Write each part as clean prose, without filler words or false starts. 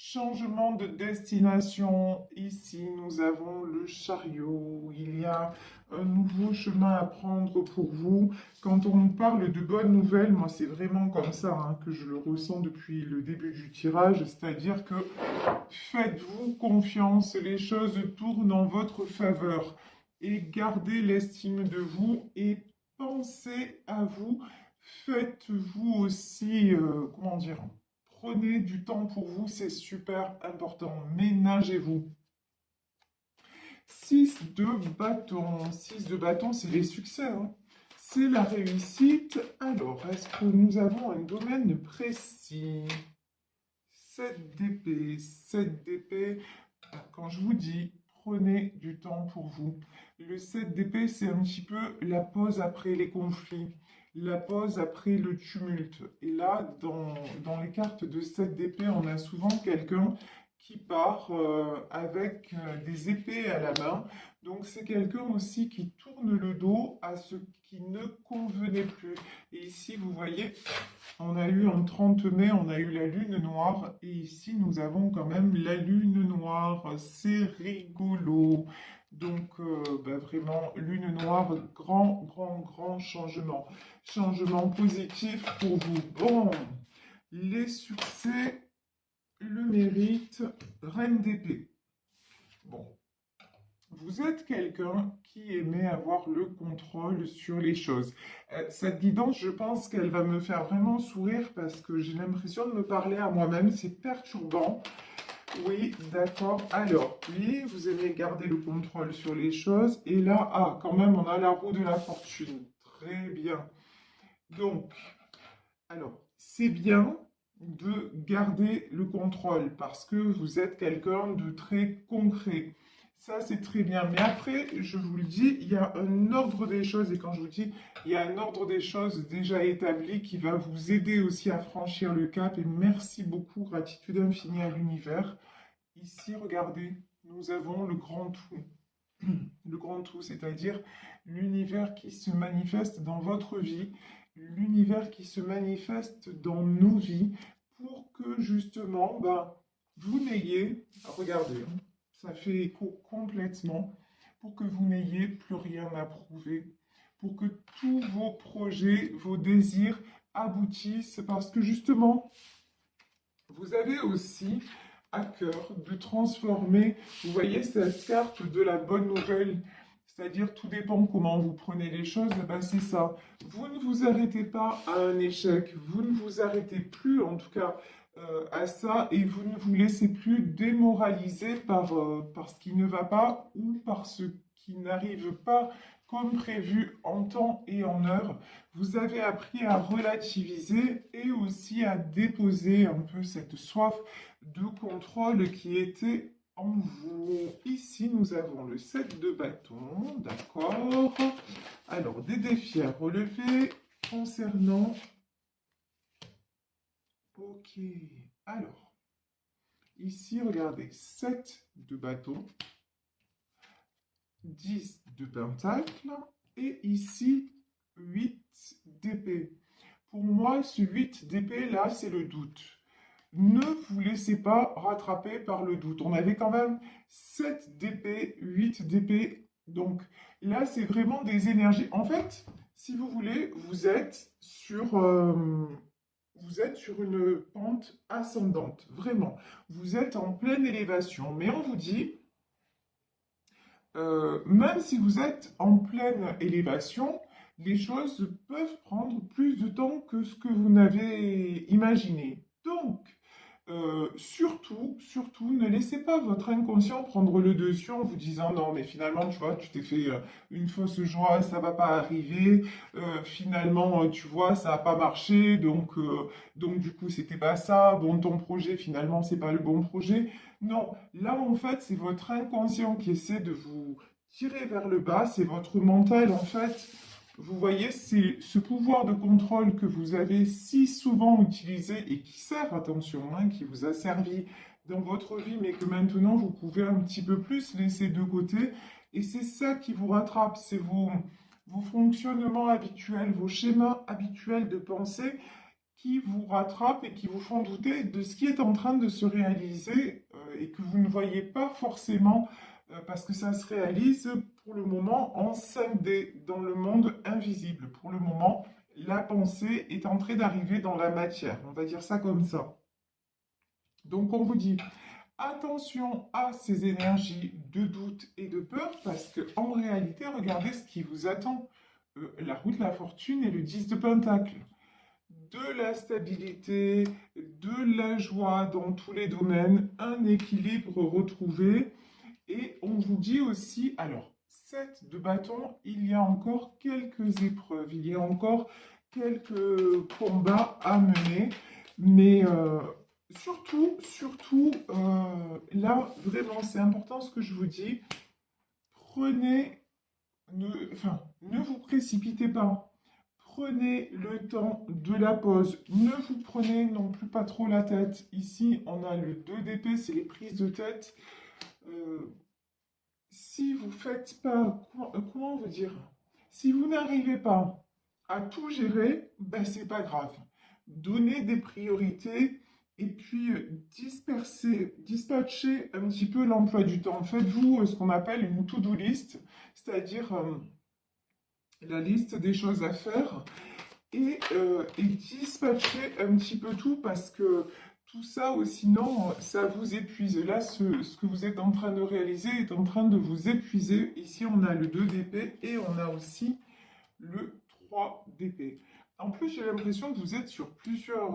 Changement de destination. Ici, nous avons le chariot. Il y a un nouveau chemin à prendre pour vous. Quand on nous parle de bonnes nouvelles, moi, c'est vraiment comme ça que je le ressens depuis le début du tirage. C'est-à-dire que faites-vous confiance, les choses tournent en votre faveur. Et gardez l'estime de vous et pensez à vous. Faites-vous aussi, comment dire, prenez du temps pour vous, c'est super important. Ménagez-vous. 6 de bâton. 6 de bâton, c'est les succès, hein. C'est la réussite. Alors, est-ce que nous avons un domaine précis? 7 d'épée. 7 d'épée. Quand je vous dis, prenez du temps pour vous. Le 7 d'épée, c'est un petit peu la pause après les conflits, la pause après le tumulte. Et là, dans les cartes de 7 d'épée, on a souvent quelqu'un qui part avec des épées à la main. Donc c'est quelqu'un aussi qui tourne le dos à ce qui ne convenait plus. Et ici, vous voyez, on a eu en 30 mai, on a eu la lune noire. Et ici, nous avons quand même la lune noire. C'est rigolo. Donc, vraiment, lune noire, grand, grand, grand changement. Changement positif pour vous. Bon, les succès, le mérite, reine d'épée. Bon, vous êtes quelqu'un qui aimait avoir le contrôle sur les choses. Cette guidance, je pense qu'elle va me faire vraiment sourire parce que j'ai l'impression de me parler à moi-même. C'est perturbant. Oui, d'accord. Alors, oui, vous aimez garder le contrôle sur les choses. Et là, quand même, on a la roue de la fortune. Très bien. Donc, alors, c'est bien de garder le contrôle parce que vous êtes quelqu'un de très concret. Ça, c'est très bien. Mais après, je vous le dis, il y a un ordre des choses. Et quand je vous dis, il y a un ordre des choses déjà établi qui va vous aider aussi à franchir le cap. Et merci beaucoup, gratitude infinie à l'univers. Ici, regardez, nous avons le grand tout. Le grand tout, c'est-à-dire l'univers qui se manifeste dans votre vie, l'univers qui se manifeste dans nos vies, pour que justement, vous n'ayez, regardez, ça fait écho complètement, pour que vous n'ayez plus rien à prouver, pour que tous vos projets, vos désirs aboutissent, parce que justement, vous avez aussi à cœur de transformer, vous voyez cette carte de la bonne nouvelle, c'est-à-dire tout dépend comment vous prenez les choses, c'est ça. Vous ne vous arrêtez pas à un échec, vous ne vous arrêtez plus en tout cas à ça et vous ne vous laissez plus démoraliser par ce qui ne va pas ou par ce qui n'arrive pas comme prévu en temps et en heure. Vous avez appris à relativiser et aussi à déposer un peu cette soif de contrôle qui était en vous. Ici, nous avons le 7 de bâton, d'accord. Alors, des défis à relever concernant... Ok, alors, ici, regardez, 7 de bâton, 10 de pentacle, et ici, 8 d'épée. Pour moi, ce 8 d'épée, là, c'est le doute. Ne vous laissez pas rattraper par le doute. On avait quand même 7 d'épée, 8 d'épée. Donc là, c'est vraiment des énergies. En fait, si vous voulez, vous êtes sur une pente ascendante. Vraiment. Vous êtes en pleine élévation. Mais on vous dit, même si vous êtes en pleine élévation, les choses peuvent prendre plus de temps que ce que vous n'avez imaginé. Donc, surtout, ne laissez pas votre inconscient prendre le dessus en vous disant non, mais finalement, tu vois, tu t'es fait une fausse joie, ça va pas arriver. Finalement, tu vois, ça a pas marché, donc du coup, c'était pas ça. Bon, ton projet, finalement, c'est pas le bon projet. Non, là, en fait, c'est votre inconscient qui essaie de vous tirer vers le bas. C'est votre mental, en fait. Vous voyez, c'est ce pouvoir de contrôle que vous avez si souvent utilisé et qui sert, attention, qui vous a servi dans votre vie, mais que maintenant vous pouvez un petit peu plus laisser de côté. Et c'est ça qui vous rattrape, c'est vos fonctionnements habituels, vos schémas habituels de pensée qui vous rattrapent et qui vous font douter de ce qui est en train de se réaliser et que vous ne voyez pas forcément parce que ça se réalise pour le moment en 5D dans le monde invisible. Pour le moment, la pensée est en train d'arriver dans la matière. On va dire ça comme ça. Donc on vous dit attention à ces énergies de doute et de peur parce que en réalité, regardez ce qui vous attend. La roue de la fortune et le 10 de pentacle. De la stabilité, de la joie dans tous les domaines, un équilibre retrouvé. Et on vous dit aussi, alors, 7 de bâton, il y a encore quelques épreuves, il y a encore quelques combats à mener, mais là, vraiment, c'est important ce que je vous dis, prenez, ne vous précipitez pas. Prenez le temps de la pause. Ne vous prenez non plus pas trop la tête. Ici, on a le 2 d'épée, c'est les prises de tête. Si vous faites pas, comment vous dire? Si vous n'arrivez pas à tout gérer, ben c'est pas grave. Donnez des priorités et puis dispatcher un petit peu l'emploi du temps. Faites-vous ce qu'on appelle une to-do list, c'est-à-dire la liste des choses à faire et dispatcher un petit peu tout parce que tout ça, sinon, ça vous épuise. Là, ce que vous êtes en train de réaliser est en train de vous épuiser. Ici, on a le 2 d'épée et on a aussi le 3 d'épée. En plus, j'ai l'impression que vous êtes sur plusieurs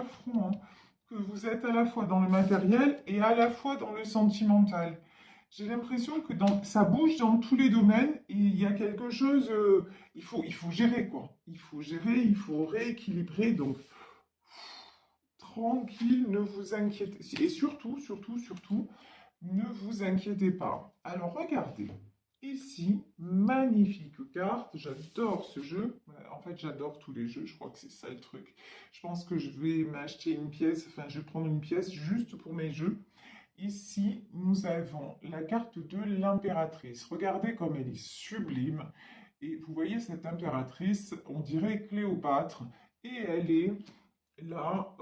fronts, hein, que vous êtes à la fois dans le matériel et à la fois dans le sentimental. J'ai l'impression que ça bouge dans tous les domaines et il y a quelque chose, il faut gérer quoi. Il faut gérer, il faut rééquilibrer. Donc, tranquille, ne vous inquiétez. Et surtout, ne vous inquiétez pas. Alors, regardez. Ici, magnifique carte. J'adore ce jeu. En fait, j'adore tous les jeux. Je crois que c'est ça le truc. Je pense que je vais m'acheter une pièce. Enfin, je vais prendre une pièce juste pour mes jeux. Ici, nous avons la carte de l'impératrice. Regardez comme elle est sublime. Et vous voyez cette impératrice, on dirait Cléopâtre. Et elle est là,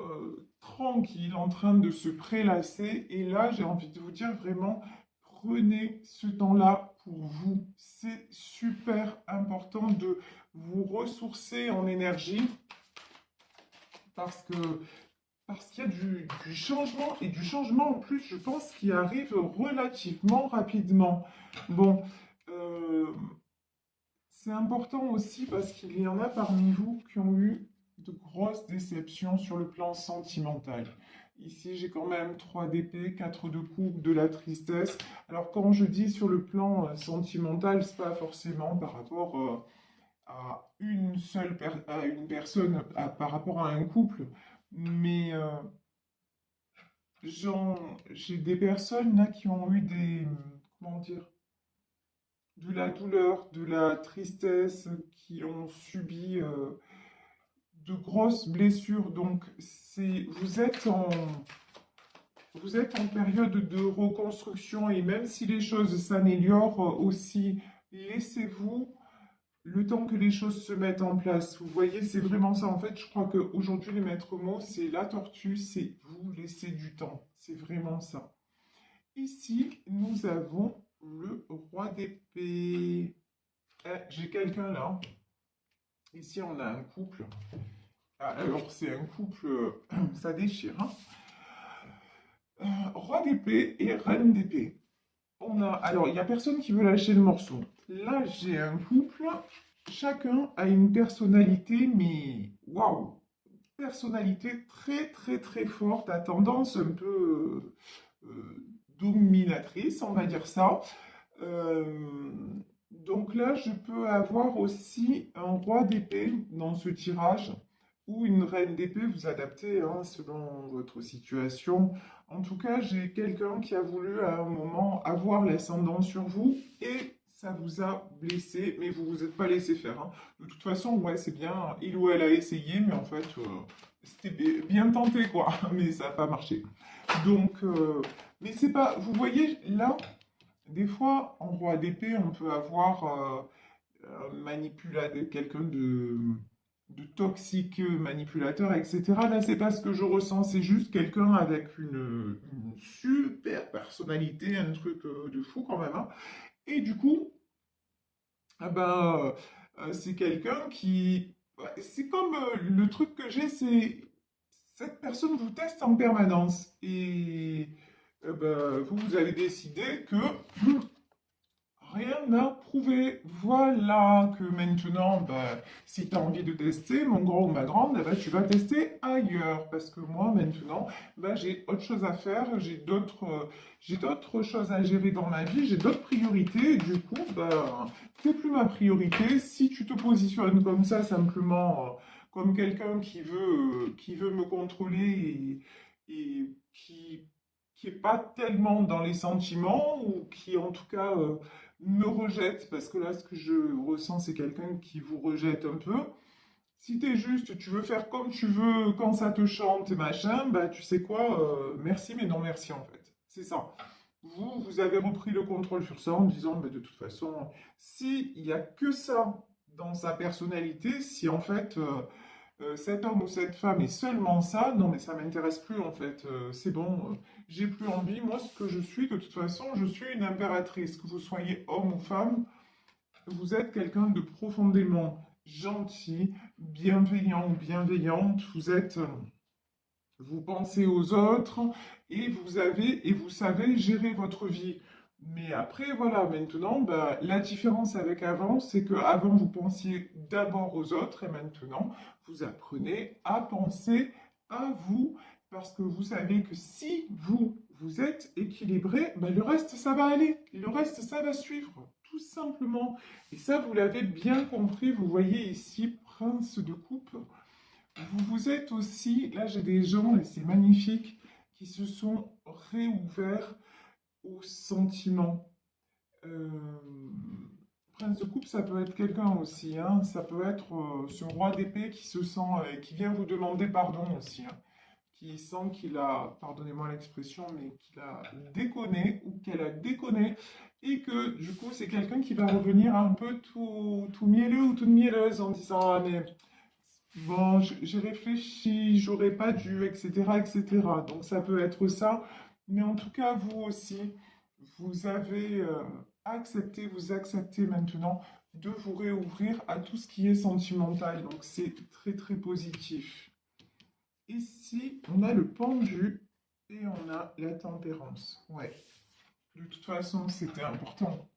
tranquille, en train de se prélasser. Et là, j'ai envie de vous dire vraiment, prenez ce temps-là pour vous. C'est super important de vous ressourcer en énergie parce que parce qu'il y a du changement et du changement en plus, je pense, qui arrive relativement rapidement. Bon, euh, c'est important aussi parce qu'il y en a parmi vous qui ont eu de grosses déceptions sur le plan sentimental. Ici, j'ai quand même 3 d'épée, 4 de coupe, de la tristesse. Alors, quand je dis sur le plan sentimental, c'est pas forcément par rapport à à une personne, par rapport à un couple, mais j'ai des personnes là qui ont eu comment dire, de la douleur, de la tristesse, qui ont subi de grosses blessures. Donc, vous êtes en période de reconstruction et même si les choses s'améliorent aussi, laissez-vous le temps que les choses se mettent en place. Vous voyez, c'est vraiment ça. En fait, je crois qu'aujourd'hui, le maître mot, c'est la tortue, c'est vous laisser du temps. C'est vraiment ça. Ici, nous avons le roi d'épée. J'ai quelqu'un là. Ici, on a un couple. Ah, alors, c'est un couple, ça déchire, hein. Roi d'épée et reine d'épée. Alors, il n'y a personne qui veut lâcher le morceau. Là, j'ai un couple. Chacun a une personnalité, mais waouh! Personnalité très, très, très forte, à tendance un peu dominatrice, on va dire ça. Euh, donc là, je peux avoir aussi un roi d'épée dans ce tirage ou une reine d'épée, vous adaptez hein, selon votre situation. En tout cas, j'ai quelqu'un qui a voulu à un moment avoir l'ascendant sur vous et ça vous a blessé, mais vous vous êtes pas laissé faire, hein. De toute façon, ouais, c'est bien, il ou elle a essayé, mais en fait, c'était bien tenté, quoi, mais ça n'a pas marché. Donc, mais c'est pas, vous voyez, là, des fois, en roi d'épée, on peut avoir quelqu'un de toxique manipulateur, etc. Là, c'est pas ce que je ressens, c'est juste quelqu'un avec une super personnalité, un truc de fou quand même, hein. Et du coup, ah ben, c'est quelqu'un qui... ouais, c'est comme le truc que j'ai, c'est... Cette personne vous teste en permanence. Et ben, vous avez décidé que rien n'a prouvé. Voilà que maintenant, bah, si tu as envie de tester, mon grand ou ma grande, eh ben, tu vas tester ailleurs. Parce que moi, maintenant, bah, j'ai autre chose à faire, j'ai d'autres choses à gérer dans ma vie, j'ai d'autres priorités. Et du coup, bah, c'est plus ma priorité. Si tu te positionnes comme ça, simplement, comme quelqu'un qui veut me contrôler et qui est pas tellement dans les sentiments ou qui en tout cas me rejette, parce que là, ce que je ressens, c'est quelqu'un qui vous rejette un peu. Si t'es juste, tu veux faire comme tu veux, quand ça te chante et machin, bah tu sais quoi, merci mais non merci en fait. C'est ça. Vous avez repris le contrôle sur ça en disant, bah, de toute façon, s'il n'y a que ça dans sa personnalité, si en fait cet homme ou cette femme est seulement ça, non mais ça m'intéresse plus en fait, c'est bon, j'ai plus envie. Moi, ce que je suis, de toute façon, je suis une impératrice, que vous soyez homme ou femme, vous êtes quelqu'un de profondément gentil, bienveillant ou bienveillante, vous pensez aux autres et vous savez gérer votre vie. Mais après, voilà, maintenant, bah, la différence avec avant, c'est que avant vous pensiez d'abord aux autres et maintenant, vous apprenez à penser à vous parce que vous savez que si vous êtes équilibré, bah, le reste, ça va aller. Le reste, ça va suivre, tout simplement. Et ça, vous l'avez bien compris. Vous voyez ici, prince de coupe. Vous vous êtes aussi, là j'ai des gens, et c'est magnifique, qui se sont réouverts aux sentiments. Euh, Prince de coupe, ça peut être quelqu'un aussi, hein. Ça peut être ce roi d'épée qui se sent, qui vient vous demander pardon aussi, hein. Qui sent qu'il a, pardonnez-moi l'expression, mais qu'il a déconné ou qu'elle a déconné, et que du coup c'est quelqu'un qui va revenir un peu tout mielleux ou toute mielleuse en disant ah mais bon, j'ai réfléchi, j'aurais pas dû, etc., etc. Donc ça peut être ça, mais en tout cas, vous aussi, vous avez accepté, vous acceptez maintenant de vous réouvrir à tout ce qui est sentimental. Donc c'est très très positif. Ici, on a le pendu et on a la tempérance. Ouais, de toute façon, c'était important.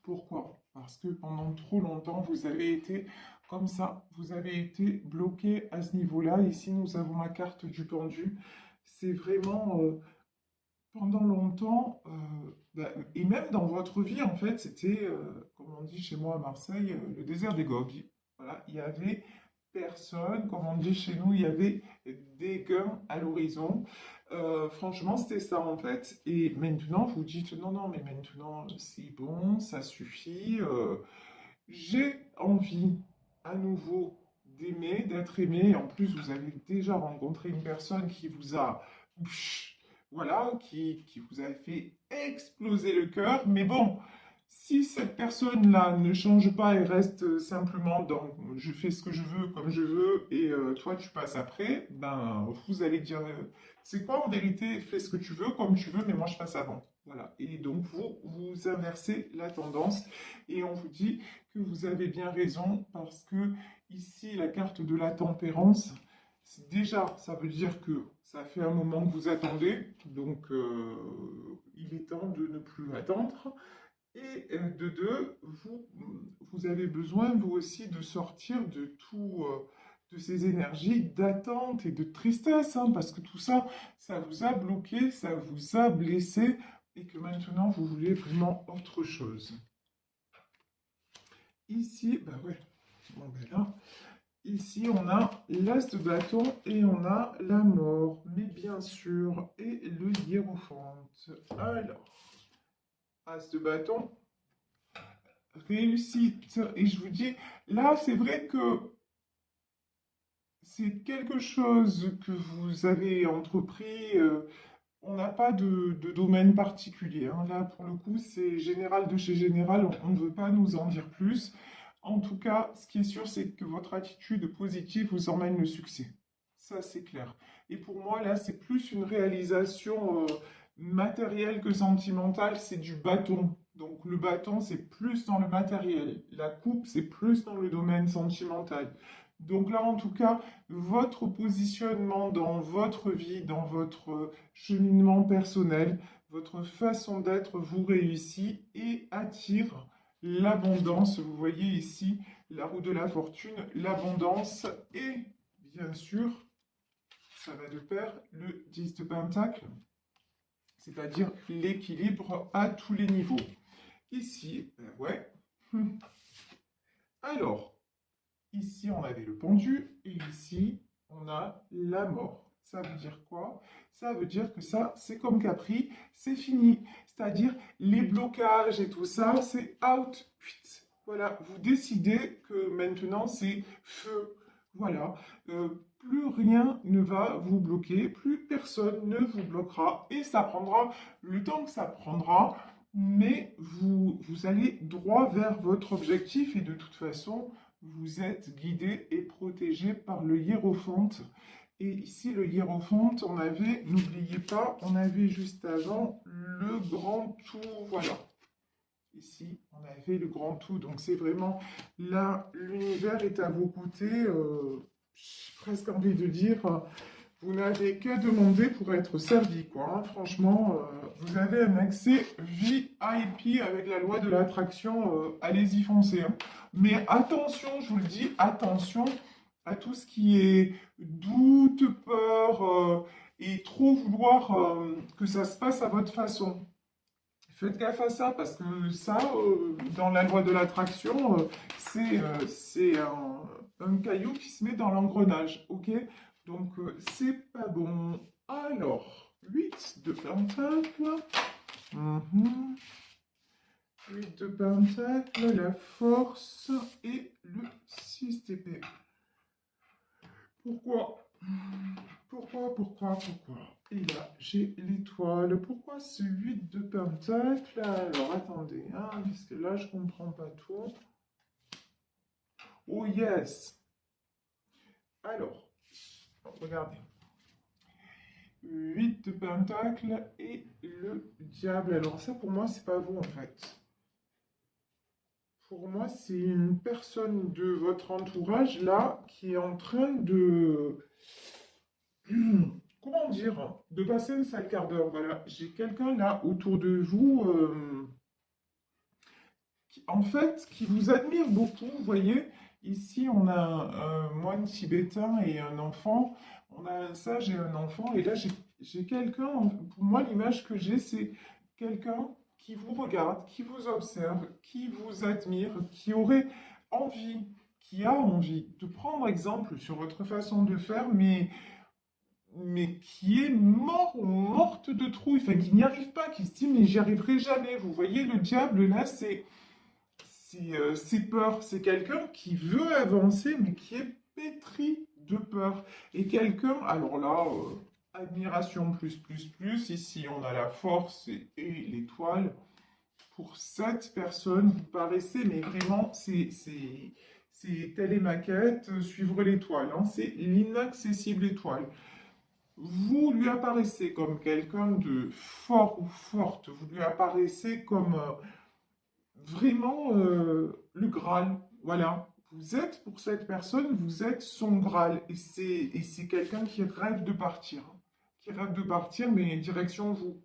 Pourquoi? Parce que pendant trop longtemps, vous avez été comme ça, vous avez été bloqué à ce niveau-là. Ici, nous avons la carte du pendu. C'est vraiment pendant longtemps, et même dans votre vie, en fait, c'était, comme on dit chez moi à Marseille, le désert des Gogues. Voilà, il y avait personne, comme on dit chez nous, il y avait des guns à l'horizon. Franchement, c'était ça en fait. Et maintenant, vous dites non, non, mais maintenant, c'est bon, ça suffit. J'ai envie à nouveau d'aimer, d'être aimé. Et en plus, vous avez déjà rencontré une personne qui vous a, pff, voilà, qui vous a fait exploser le cœur. Mais bon, si cette personne-là ne change pas et reste simplement dans je fais ce que je veux comme je veux et toi tu passes après, ben vous allez dire c'est quoi en vérité, fais ce que tu veux comme tu veux, mais moi je passe avant. Voilà. Et donc vous inversez la tendance et on vous dit que vous avez bien raison parce que ici la carte de la tempérance, déjà ça veut dire que ça fait un moment que vous attendez, donc il est temps de ne plus attendre. Et de deux, vous avez besoin, vous aussi, de sortir de tout, de ces énergies d'attente et de tristesse, hein, parce que tout ça, ça vous a bloqué, ça vous a blessé, et que maintenant, vous voulez vraiment autre chose. Ici, bah ouais, bon, ben là, ici, on a l'as de bâton et on a la mort, mais bien sûr, et le hiérophante. Alors, as de bâton, réussite. Et je vous dis, là, c'est vrai que c'est quelque chose que vous avez entrepris. On n'a pas de domaine particulier, hein. Là, pour le coup, c'est général de chez général. On ne veut pas nous en dire plus. En tout cas, ce qui est sûr, c'est que votre attitude positive vous emmène le succès. Ça, c'est clair. Et pour moi, là, c'est plus une réalisation matérielle que sentimentale, c'est du bâton. Donc le bâton, c'est plus dans le matériel. La coupe, c'est plus dans le domaine sentimental. Donc là, en tout cas, votre positionnement dans votre vie, dans votre cheminement personnel, votre façon d'être vous réussit et attire l'abondance. Vous voyez ici la roue de la fortune, l'abondance et bien sûr, ça va de pair, le 10 de pentacle, c'est-à-dire l'équilibre à tous les niveaux. Ici, ouais. Alors, ici, on avait le pendu, et ici, on a la mort. Ça veut dire quoi? Ça veut dire que ça, c'est comme Capri, c'est fini. C'est-à-dire, les blocages et tout ça, c'est out. Voilà, vous décidez que maintenant, c'est feu. Voilà, plus rien ne va vous bloquer, plus personne ne vous bloquera, et ça prendra le temps que ça prendra, mais vous allez droit vers votre objectif, et de toute façon, vous êtes guidé et protégé par le hiérophante. Et ici, le hiérophante, on avait, n'oubliez pas, on avait juste avant le grand tout, voilà. Ici, on avait le grand tout, donc c'est vraiment, là, l'univers est à vos côtés, j'ai presque envie de dire, vous n'avez qu'à demander pour être servi, quoi, hein. Franchement, vous avez un accès VIP avec la loi de l'attraction, allez-y, foncez, hein. Mais attention, je vous le dis, attention à tout ce qui est doute, peur, et trop vouloir que ça se passe à votre façon. Faites gaffe à ça, parce que ça, dans la loi de l'attraction, c'est un caillou qui se met dans l'engrenage, ok? Donc, c'est pas bon. Alors, 8 de pentacle. 8 de pentacle, la force et le 6 d'épée. Pourquoi? Pourquoi? Et là, j'ai l'étoile. Pourquoi ce 8 de pentacle? Alors, attendez, hein, parce que là, je comprends pas tout. Oh, yes! Alors, regardez. 8 de pentacle et le diable. Alors, ça, pour moi, c'est pas vous, en fait. Pour moi, c'est une personne de votre entourage, là, qui est en train de... Comment dire? De passer un sale quart d'heure. Voilà, j'ai quelqu'un là autour de vous qui, en fait, qui vous admire beaucoup. Vous voyez, ici, on a un moine tibétain et un enfant. On a un sage et un enfant. Et là, j'ai quelqu'un, pour moi, l'image que j'ai, c'est quelqu'un qui vous regarde, qui vous observe, qui vous admire, qui aurait envie, qui a envie de prendre exemple sur votre façon de faire, mais qui est mort ou morte de trouille, enfin qui n'y arrive pas, qui se dit mais j'y arriverai jamais. Vous voyez, le diable là, c'est peur, c'est quelqu'un qui veut avancer mais qui est pétri de peur. Et quelqu'un, alors là, admiration plus, ici on a la force et l'étoile. Pour cette personne, vous paraissez, mais vraiment, c'est telle est ma quête, suivre l'étoile, hein, c'est l'inaccessible étoile. Vous lui apparaissez comme quelqu'un de fort ou forte, vous lui apparaissez comme vraiment le Graal. Voilà, vous êtes pour cette personne, vous êtes son Graal. Et c'est quelqu'un qui rêve de partir. Qui rêve de partir, mais direction vous.